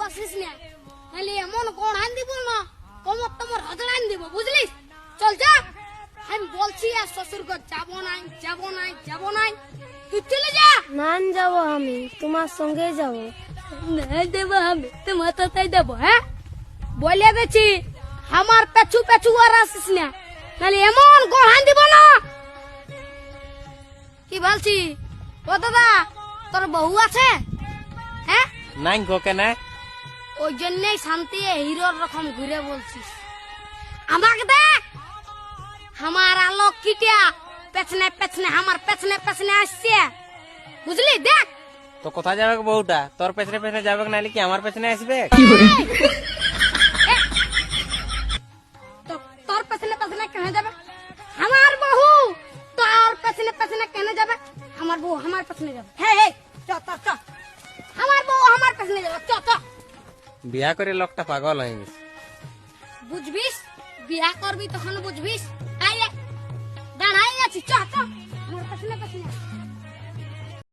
আসিস না, নাহলে এমন গড়ান দিব না, কমর টমর হজড়ান দিব, বুঝলি? চল যা, আমি বলছি আর শ্বশুর ঘর যাবো নাই, যাবো নাই, যাবো নাই, তুই চলে যা। না যাব, আমি তোমার সঙ্গে যাব। না দেবো আমি, তোমার তাই দেবো। হ্যাঁ বলে দিচ্ছি, আমার পেছু পেছু আর আসিস না, নাহলে এমন গড়ান দিব না। কি বলছি? ও দাদা, তোর বউ আছে? হ্যাঁ, নাই গো কেন? ওই জন্যই শান্তি হিরোর রকম ঘুরে বলছিস। আমাকে দেখ, আমার আলোক কিটিয়া পেছনে পেছনে, আমার পেছনে পেছনে আসছে, বুঝলি? দেখ তো কোথায় যাবে বউটা? তোর পেছনে পেছনে যাবে নাহলে কি আমার পেছনে আসবে? তোর পেছনে পেছনে কেন যাবে? আমার বউ তোর পেছনে পেছনে কেন যাবে? আমার বউ আমার পেছনে যাবে। হ্যাঁ চ চ চ, আমার বউ আমার পেছনে যাবে, চ চ। বিয়া করে লোকটা পাগল হয়ে গেছে। বুঝবিস, বিয়া করবি তখন বুঝবিস। আইলে দাঁড়াই আছি, চ চ, আমার পেছনে পেছনে।